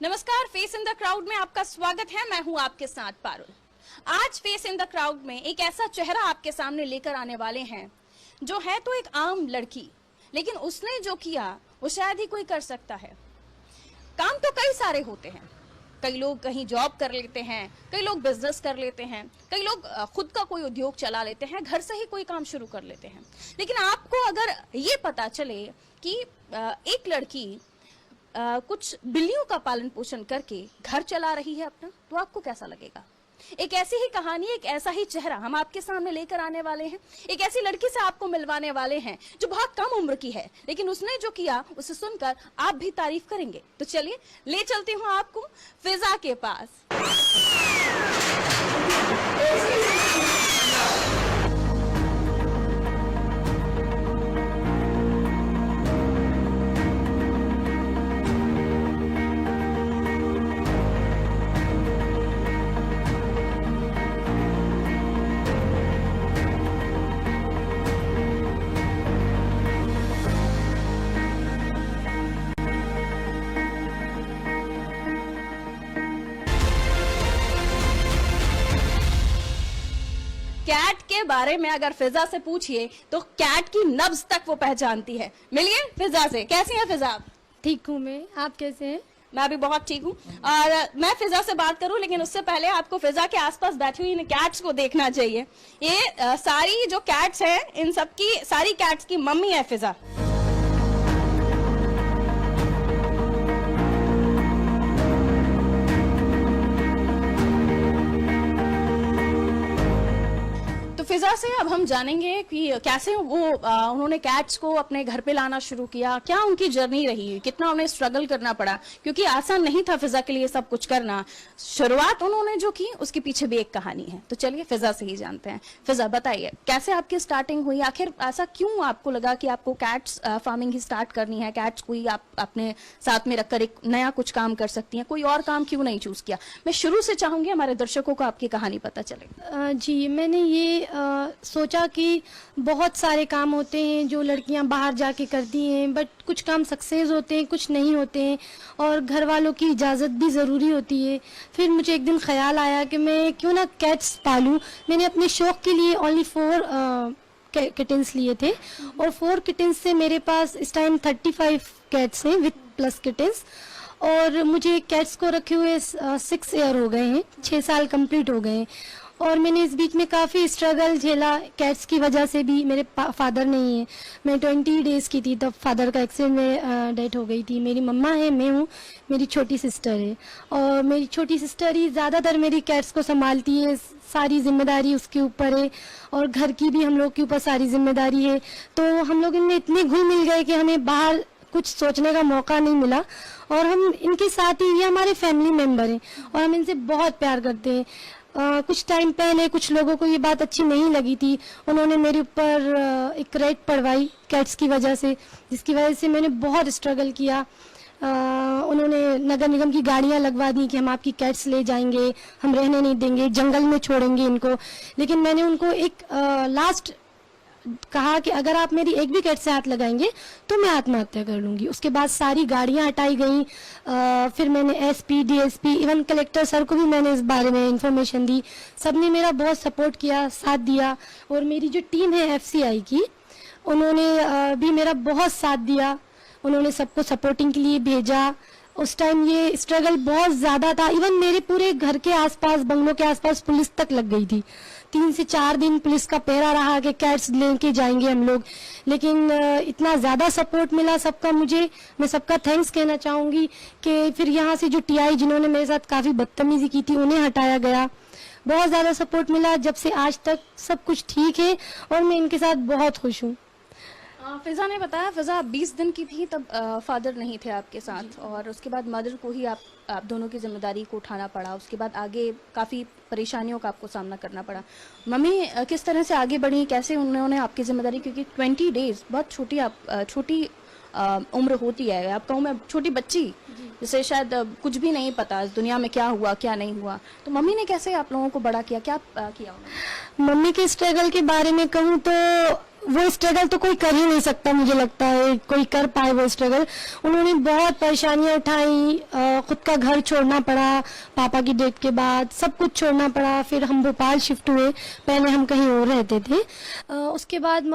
नमस्कार, face in the crowd में आपका स्वागत है। मैं हूं आपके साथ पारुल। आज फेस इन द क्राउड में एक ऐसा चेहरा आपके सामने लेकर आने वाले हैं जो है तो एक आम लड़की, लेकिन उसने जो किया वो शायद ही कोई कर सकता है। काम तो कई सारे होते हैं, कई लोग कहीं जॉब कर लेते हैं, कई लोग बिजनेस कर लेते हैं, कई लोग खुद का कोई उद्योग चला लेते हैं, घर से ही कोई काम शुरू कर लेते हैं। लेकिन आपको अगर ये पता चले कि एक लड़की कुछ बिल्लियों का पालन पोषण करके घर चला रही है अपना, तो आपको कैसा लगेगा? एक ऐसी ही कहानी, एक ऐसा ही चेहरा हम आपके सामने लेकर आने वाले हैं। एक ऐसी लड़की से आपको मिलवाने वाले हैं जो बहुत कम उम्र की है, लेकिन उसने जो किया उसे सुनकर आप भी तारीफ करेंगे। तो चलिए ले चलती हूँ आपको फिजा के पास। कैट के बारे में अगर फिजा से पूछिए तो कैट की नब्ज तक वो पहचानती है। मिलिए फिजा से। कैसी हैं फिजा? ठीक हूँ मैं, आप कैसे हैं? मैं भी बहुत ठीक हूँ। और मैं फिजा से बात करूं, लेकिन उससे पहले आपको फिजा के आसपास बैठी हुई इन कैट्स को देखना चाहिए। ये सारी जो कैट्स हैं, इन सबकी सारी कैट्स की मम्मी है फिजा। फिजा से अब हम जानेंगे कि कैसे वो उन्होंने कैट्स को अपने घर पे लाना शुरू किया, क्या उनकी जर्नी रही, कितना उन्हें स्ट्रगल करना पड़ा, क्योंकि आसान नहीं था फिजा के लिए सब कुछ करना। शुरुआत उन्होंने जो की उसके पीछे भी एक कहानी है। तो चलिए फिजा से ही जानते हैं। फिजा बताइए कैसे आपकी स्टार्टिंग हुई, आखिर ऐसा क्यों आपको लगा कि आपको कैट्स फार्मिंग ही स्टार्ट करनी है, कैट्स को ही आप अपने साथ में रखकर एक नया कुछ काम कर सकती हैं, कोई और काम क्यों नहीं चूज किया? मैं शुरू से चाहूंगी हमारे दर्शकों को आपकी कहानी पता चले। जी, मैंने ये सोचा कि बहुत सारे काम होते हैं जो लड़कियां बाहर जाके करती हैं, बट कुछ काम सक्सेस होते हैं, कुछ नहीं होते हैं, और घर वालों की इजाज़त भी ज़रूरी होती है। फिर मुझे एक दिन ख्याल आया कि मैं क्यों ना कैट्स पालूं। मैंने अपने शौक़ के लिए ओनली 4 किटन्स लिए थे, और 4 किटन्स से मेरे पास इस टाइम 35 कैट्स हैं विथ प्लस किटन्स। और मुझे कैट्स को रखे हुए 6 ईयर हो गए हैं, 6 साल कंप्लीट हो गए हैं। और मैंने इस बीच में काफ़ी स्ट्रगल झेला कैट्स की वजह से भी। मेरे फादर नहीं है, मैं 20 डेज़ की थी तब फादर का एक्सीडेंट में डेथ हो गई थी। मेरी मम्मा है, मैं हूँ, मेरी छोटी सिस्टर है, और मेरी छोटी सिस्टर ही ज़्यादातर मेरी कैट्स को संभालती है, सारी जिम्मेदारी उसके ऊपर है, और घर की भी हम लोग के ऊपर सारी जिम्मेदारी है। तो हम लोग इनमें इतने घुल मिल गए कि हमें बाहर कुछ सोचने का मौका नहीं मिला, और हम इनके साथ ही, ये हमारे फैमिली मेम्बर हैं और हम इनसे बहुत प्यार करते हैं। कुछ टाइम पहले कुछ लोगों को ये बात अच्छी नहीं लगी थी, उन्होंने मेरे ऊपर एक रेड पड़वाई कैट्स की वजह से, जिसकी वजह से मैंने बहुत स्ट्रगल किया। उन्होंने नगर निगम की गाड़ियां लगवा दी कि हम आपकी कैट्स ले जाएंगे, हम रहने नहीं देंगे, जंगल में छोड़ेंगे इनको। लेकिन मैंने उनको एक लास्ट कहा कि अगर आप मेरी एक भी कैट से हाथ लगाएंगे तो मैं आत्महत्या कर लूंगी। उसके बाद सारी गाड़ियां हटाई गई। फिर मैंने SP, DSP, even collector sir को भी मैंने इस बारे में इंफॉर्मेशन दी। सबने मेरा बहुत सपोर्ट किया, साथ दिया। और मेरी जो टीम है एफसीआई की, उन्होंने भी मेरा बहुत साथ दिया। उन्होंने सबको सपोर्टिंग के लिए भेजा। उस टाइम ये स्ट्रगल बहुत ज़्यादा था। इवन मेरे पूरे घर के आसपास, बंगलों के आसपास पुलिस तक लग गई थी। 3 से 4 दिन पुलिस का पहरा रहा कि कैट्स लेके जाएंगे हम लोग। लेकिन इतना ज़्यादा सपोर्ट मिला सबका मुझे। मैं सबका थैंक्स कहना चाहूँगी कि फिर यहाँ से जो टीआई जिन्होंने मेरे साथ काफ़ी बदतमीजी की थी, उन्हें हटाया गया। बहुत ज़्यादा सपोर्ट मिला। जब से आज तक सब कुछ ठीक है और मैं इनके साथ बहुत खुश हूँ। फिजा ने बताया, फिजा 20 दिन की थी तब फादर नहीं थे आपके साथ, और उसके बाद मदर को ही आप दोनों की जिम्मेदारी को उठाना पड़ा। उसके बाद आगे काफ़ी परेशानियों का आपको सामना करना पड़ा। मम्मी किस तरह से आगे बढ़ी, कैसे उन्होंने आपकी जिम्मेदारी, क्योंकि 20 डेज बहुत छोटी उम्र होती है, आप कहूँ मैं छोटी बच्ची जिसे शायद कुछ भी नहीं पता इस दुनिया में क्या हुआ क्या नहीं हुआ, तो मम्मी ने कैसे आप लोगों को बड़ा किया, क्या किया उन्होंने? मम्मी के स्ट्रगल के बारे में कहूँ तो वो स्ट्रगल तो कोई कर ही नहीं सकता, मुझे लगता है कोई कर पाए वो स्ट्रगल। उन्होंने बहुत परेशानियां उठाई, खुद का घर छोड़ना पड़ा, पापा की डेथ के बाद सब कुछ छोड़ना पड़ा। फिर हम भोपाल शिफ्ट हुए, पहले हम कहीं और रहते थे। उसके बाद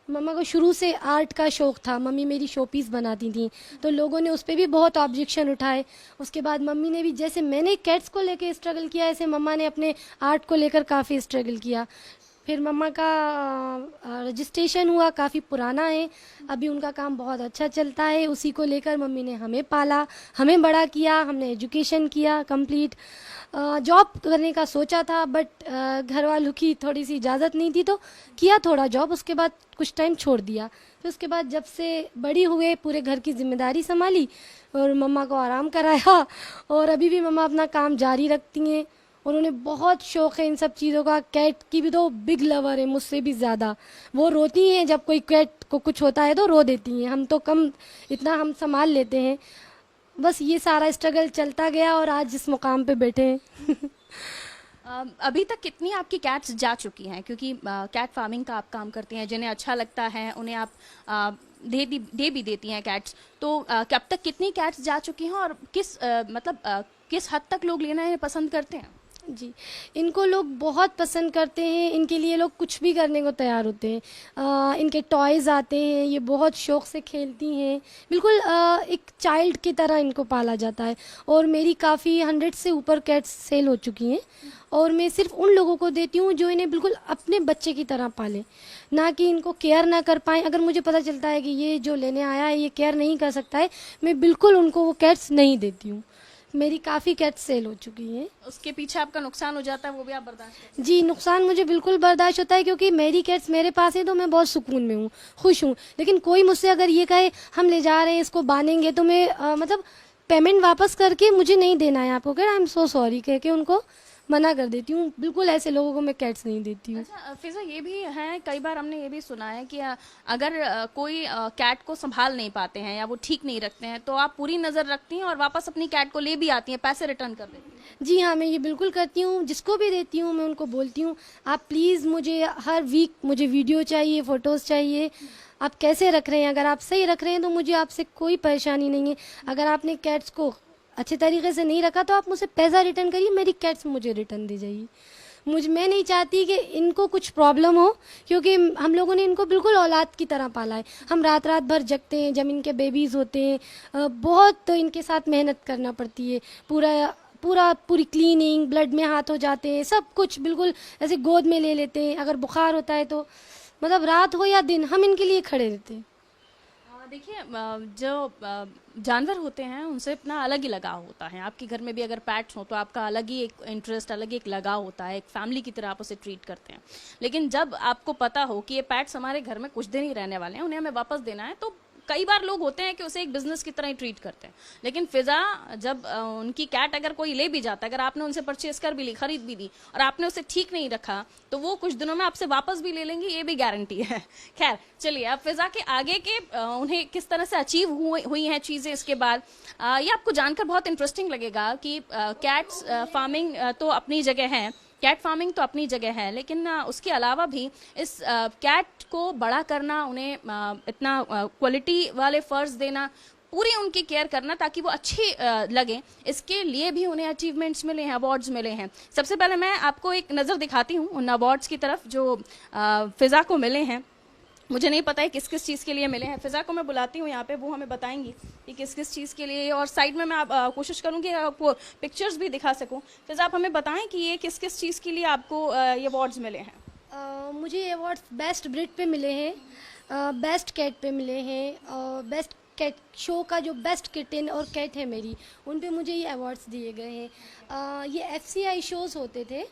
मम्मा को शुरू से आर्ट का शौक था। मम्मी मेरी शोपीस बनाती थी, तो लोगों ने उस पर भी बहुत ऑब्जेक्शन उठाए। उसके बाद मम्मी ने भी, जैसे मैंने कैट्स को लेकर स्ट्रगल किया, ऐसे मम्मा ने अपने आर्ट को लेकर काफ़ी स्ट्रगल किया। फिर मम्मा का रजिस्ट्रेशन हुआ, काफ़ी पुराना है, अभी उनका काम बहुत अच्छा चलता है। उसी को लेकर मम्मी ने हमें पाला, हमें बड़ा किया, हमने एजुकेशन किया कंप्लीट। जॉब करने का सोचा था, बट घर वालों की थोड़ी सी इजाज़त नहीं थी, तो किया थोड़ा जॉब, उसके बाद कुछ टाइम छोड़ दिया। फिर उसके बाद जब से बड़ी हुए, पूरे घर की जिम्मेदारी संभाली और मम्मा को आराम कराया, और अभी भी मम्मा अपना काम जारी रखती हैं। उन्होंने बहुत शौक है इन सब चीज़ों का। कैट की भी तो बिग लवर है, मुझसे भी ज़्यादा। वो रोती हैं जब कोई कैट को कुछ होता है तो रो देती हैं, हम तो कम, इतना हम संभाल लेते हैं। बस ये सारा स्ट्रगल चलता गया और आज जिस मुकाम पे बैठे हैं। अभी तक कितनी आपकी कैट्स जा चुकी हैं? क्योंकि कैट फार्मिंग का आप काम करती हैं, जिन्हें अच्छा लगता है उन्हें आप दे भी देती हैं कैट्स, तो कब तक कितनी कैट्स जा चुकी हैं और किस हद तक लोग लेना है पसंद करते हैं? जी, इनको लोग बहुत पसंद करते हैं, इनके लिए लोग कुछ भी करने को तैयार होते हैं। इनके टॉयज़ आते हैं, ये बहुत शौक़ से खेलती हैं, बिल्कुल एक चाइल्ड की तरह इनको पाला जाता है। और मेरी काफ़ी 100 से ऊपर कैट्स सेल हो चुकी हैं, और मैं सिर्फ उन लोगों को देती हूँ जो इन्हें बिल्कुल अपने बच्चे की तरह पालें, ना कि इनको केयर ना कर पाएँ। अगर मुझे पता चलता है कि ये जो लेने आया है ये केयर नहीं कर सकता है, मैं बिल्कुल उनको वो कैट्स नहीं देती हूँ। मेरी काफ़ी कैट्स सेल हो चुकी हैं। उसके पीछे आपका नुकसान हो जाता है, वो भी आप बर्दाश्त करते हैं? जी, नुकसान मुझे बिल्कुल बर्दाश्त होता है, क्योंकि मेरी कैट्स मेरे पास है तो मैं बहुत सुकून में हूँ, खुश हूँ। लेकिन कोई मुझसे अगर ये कहे हम ले जा रहे हैं, इसको बांधेंगे, तो मैं मतलब पेमेंट वापस करके मुझे नहीं देना है आपको, कह आई एम सो सॉरी कह के उनको मना कर देती हूँ। बिल्कुल ऐसे लोगों को मैं कैट्स नहीं देती हूँ। अच्छा फिजा, ये भी है, कई बार हमने ये भी सुना है कि अगर कोई कैट को संभाल नहीं पाते हैं या वो ठीक नहीं रखते हैं, तो आप पूरी नज़र रखती हैं और वापस अपनी कैट को ले भी आती हैं, पैसे रिटर्न कर देती हैं? जी हाँ, मैं ये बिल्कुल करती हूँ। जिसको भी देती हूँ मैं उनको बोलती हूँ, आप प्लीज़ मुझे हर वीक मुझे वीडियो चाहिए, फ़ोटोज़ चाहिए, आप कैसे रख रहे हैं। अगर आप सही रख रहे हैं तो मुझे आपसे कोई परेशानी नहीं है। अगर आपने कैट्स को अच्छे तरीके से नहीं रखा तो आप मुझसे पैसा रिटर्न करिए, मेरी कैट्स मुझे रिटर्न दे जाइए। मैं नहीं चाहती कि इनको कुछ प्रॉब्लम हो, क्योंकि हम लोगों ने इनको बिल्कुल औलाद की तरह पाला है। हम रात रात भर जगते हैं, जब इनके बेबीज़ होते हैं, बहुत तो इनके साथ मेहनत करना पड़ती है। पूरी क्लीनिंग, ब्लड में हाथ हो जाते हैं, सब कुछ बिल्कुल ऐसे गोद में ले लेते हैं। अगर बुखार होता है तो मतलब रात हो या दिन हम इनके लिए खड़े रहते हैं। देखिए, जो जानवर होते हैं उनसे अपना अलग ही लगाव होता है। आपके घर में भी अगर पैट्स हो तो आपका अलग ही एक इंटरेस्ट, अलग ही एक लगाव होता है, एक फैमिली की तरह आप उसे ट्रीट करते हैं। लेकिन जब आपको पता हो कि ये पैट्स हमारे घर में कुछ दिन ही रहने वाले हैं, उन्हें हमें वापस देना है, तो कई बार लोग होते हैं कि उसे एक बिजनेस की तरह ही ट्रीट करते हैं। लेकिन फिजा, जब उनकी कैट अगर कोई ले भी जाता है, अगर आपने उनसे परचेस कर भी ली, खरीद भी दी, और आपने उसे ठीक नहीं रखा, तो वो कुछ दिनों में आपसे वापस भी ले लेंगी, ये भी गारंटी है। खैर चलिए, अब फिजा के आगे के उन्हें किस तरह से अचीव हुई हैं चीज़ें इसके बाद, ये आपको जानकर बहुत इंटरेस्टिंग लगेगा कि कैट्स फार्मिंग तो अपनी जगह है, कैट फार्मिंग तो अपनी जगह है, लेकिन उसके अलावा भी इस कैट को बड़ा करना, उन्हें इतना क्वालिटी वाले फर्स देना, पूरी उनकी केयर करना ताकि वो अच्छी लगे, इसके लिए भी उन्हें अचीवमेंट्स मिले हैं, अवार्ड्स मिले हैं। सबसे पहले मैं आपको एक नज़र दिखाती हूँ उन अवार्ड्स की तरफ जो फिजा को मिले हैं। मुझे नहीं पता है किस किस चीज़ के लिए मिले हैं। फिजा को मैं बुलाती हूँ यहाँ पे, वो हमें बताएंगी कि किस किस चीज़ के लिए, और साइड में मैं कोशिश करूँगी आपको पिक्चर्स भी दिखा सकूँ। फिजा, आप हमें बताएं कि ये किस किस चीज़ के लिए आपको ये अवार्ड्स मिले हैं? मुझे ये अवार्ड्स बेस्ट ब्रीड पे मिले हैं, बेस्ट कैट पे मिले हैं, बेस्ट कैट शो का जो बेस्ट किटन और कैट है मेरी, उन पे मुझे ये अवार्ड्स दिए गए हैं। ये FCI शोज़ होते थे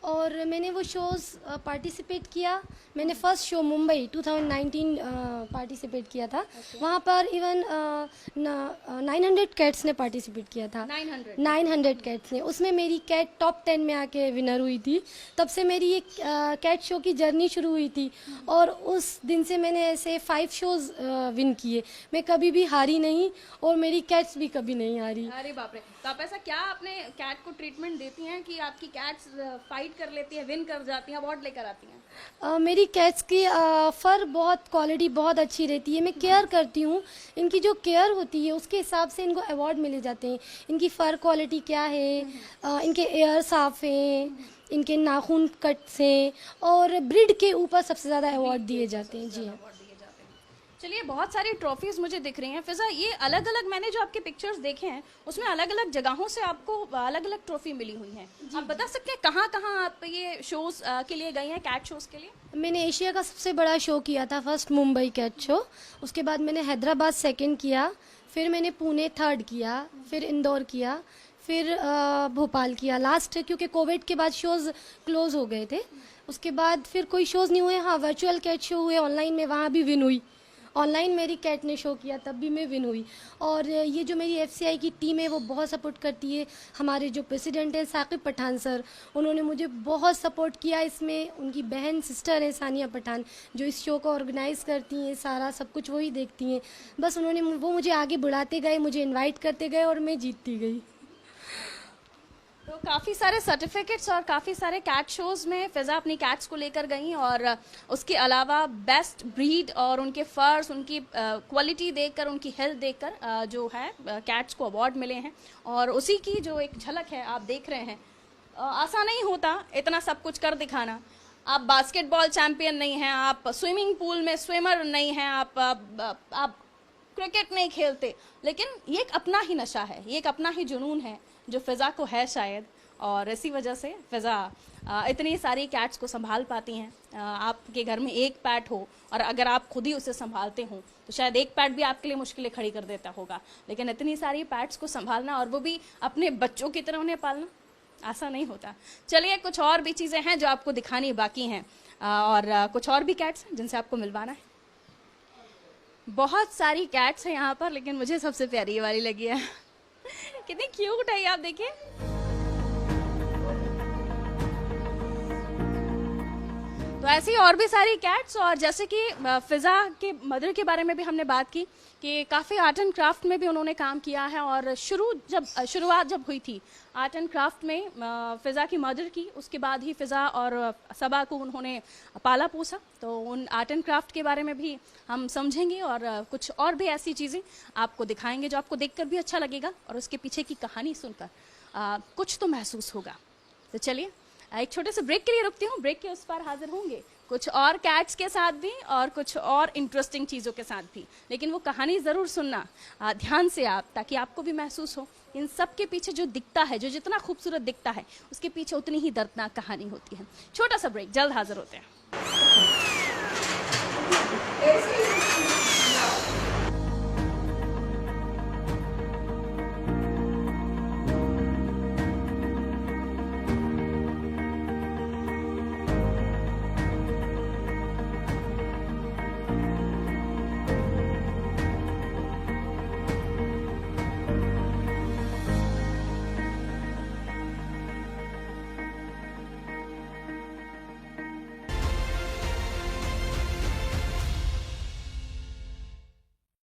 और मैंने वो शोज़ पार्टिसिपेट किया। मैंने फ़र्स्ट शो मुंबई 2019 पार्टिसिपेट किया था। वहाँ पर इवन 900 कैट्स ने पार्टिसिपेट किया था। 900 कैट्स ने, उसमें मेरी कैट टॉप 10 में आके विनर हुई थी। तब से मेरी ये कैट शो की जर्नी शुरू हुई थी, और उस दिन से मैंने ऐसे 5 शोज़ विन किए। मैं कभी भी हारी नहीं, और मेरी कैट्स भी कभी नहीं हारी। अरे बाप रे! तो आप ऐसा क्या अपने कैट को ट्रीटमेंट देती हैं कि आपकी कैट्स फाइट कर लेती हैं, विन कर जाती हैं, अवार्ड लेकर आती हैं? मेरी कैट्स की फर बहुत क्वालिटी बहुत अच्छी रहती है। मैं केयर करती हूँ, इनकी जो केयर होती है उसके हिसाब से इनको अवार्ड मिले जाते हैं। इनकी फर क्वालिटी क्या है, इनके एयर साफ हैं, इनके नाखून कट से, और ब्रीड के ऊपर सबसे ज़्यादा अवार्ड दिए जाते हैं। जी हाँ। चलिए, बहुत सारी ट्रॉफीज मुझे दिख रही हैं फिजा। ये अलग अलग, मैंने जो आपके पिक्चर्स देखे हैं उसमें अलग अलग जगहों से आपको अलग अलग ट्रॉफी मिली हुई हैं। आप बता सकते हैं कहाँ कहाँ आप ये शोज के लिए गई हैं, कैट शोज के लिए? मैंने एशिया का सबसे बड़ा शो किया था, फर्स्ट मुंबई कैट शो। उसके बाद मैंने हैदराबाद सेकंड किया, फिर मैंने पुणे थर्ड किया, फिर इंदौर किया, फिर भोपाल किया लास्ट, क्योंकि कोविड के बाद शोज़ क्लोज हो गए थे। उसके बाद फिर कोई शोज़ नहीं हुए। हाँ, वर्चुअल कैट शो हुए ऑनलाइन में, वहाँ भी विन हुई। ऑनलाइन मेरी कैट ने शो किया, तब भी मैं विन हुई। और ये जो मेरी एफसीआई की टीम है वो बहुत सपोर्ट करती है। हमारे जो प्रेसिडेंट हैं साकिब पठान सर, उन्होंने मुझे बहुत सपोर्ट किया इसमें। उनकी बहन सिस्टर है सानिया पठान, जो इस शो को ऑर्गेनाइज़ करती हैं, सारा सब कुछ वही देखती हैं। बस वो मुझे आगे बढ़ाते गए, मुझे इन्वाइट करते गए और मैं जीतती गई। तो काफ़ी सारे सर्टिफिकेट्स और काफ़ी सारे कैट शोज़ में फिज़ा अपनी कैट्स को लेकर गई, और उसके अलावा बेस्ट ब्रीड और उनके फर्स, उनकी क्वालिटी देखकर, उनकी हेल्थ देखकर जो है कैट्स को अवार्ड मिले हैं। और उसी की जो एक झलक है आप देख रहे हैं। आसान नहीं होता इतना सब कुछ कर दिखाना। आप बास्केटबॉल चैंपियन नहीं हैं, आप स्विमिंग पूल में स्विमर नहीं हैं, आप क्रिकेट नहीं खेलते, लेकिन ये एक अपना ही नशा है, ये एक अपना ही जुनून है जो फिज़ा को है शायद। और इसी वजह से फिज़ा इतनी सारी कैट्स को संभाल पाती हैं। आपके घर में एक पैट हो और अगर आप खुद ही उसे संभालते हो तो शायद एक पैट भी आपके लिए मुश्किलें खड़ी कर देता होगा, लेकिन इतनी सारी पैट्स को संभालना और वो भी अपने बच्चों की तरह उन्हें पालना आसान नहीं होता। चलिए, कुछ और भी चीज़ें हैं जो आपको दिखानी बाकी हैं, और कुछ और भी कैट्स हैं जिनसे आपको मिलवाना है। बहुत सारी कैट्स हैं यहाँ पर, लेकिन मुझे सबसे प्यारी ये वाली लगी है। कितनी क्यूट है ये, आप देखिए। तो ऐसी और भी सारी कैट्स। और जैसे कि फिज़ा के मदर के बारे में भी हमने बात की कि काफ़ी आर्ट एंड क्राफ्ट में भी उन्होंने काम किया है। और शुरुआत जब हुई थी आर्ट एंड क्राफ्ट में फिज़ा की मदर की, उसके बाद ही फिज़ा और सबा को उन्होंने पाला पोसा। तो उन आर्ट एंड क्राफ्ट के बारे में भी हम समझेंगे और कुछ और भी ऐसी चीज़ें आपको दिखाएंगे जो आपको देखकर भी अच्छा लगेगा और उसके पीछे की कहानी सुनकर कुछ तो महसूस होगा। तो चलिए, एक छोटे से ब्रेक के लिए रुकती हूँ। ब्रेक के उस पार हाजिर होंगे कुछ और कैट्स के साथ भी और कुछ और इंटरेस्टिंग चीज़ों के साथ भी, लेकिन वो कहानी ज़रूर सुनना ध्यान से आप, ताकि आपको भी महसूस हो इन सब के पीछे जो दिखता है, जो जितना खूबसूरत दिखता है उसके पीछे उतनी ही दर्दनाक कहानी होती है। छोटा सा ब्रेक, जल्द हाजिर होते हैं।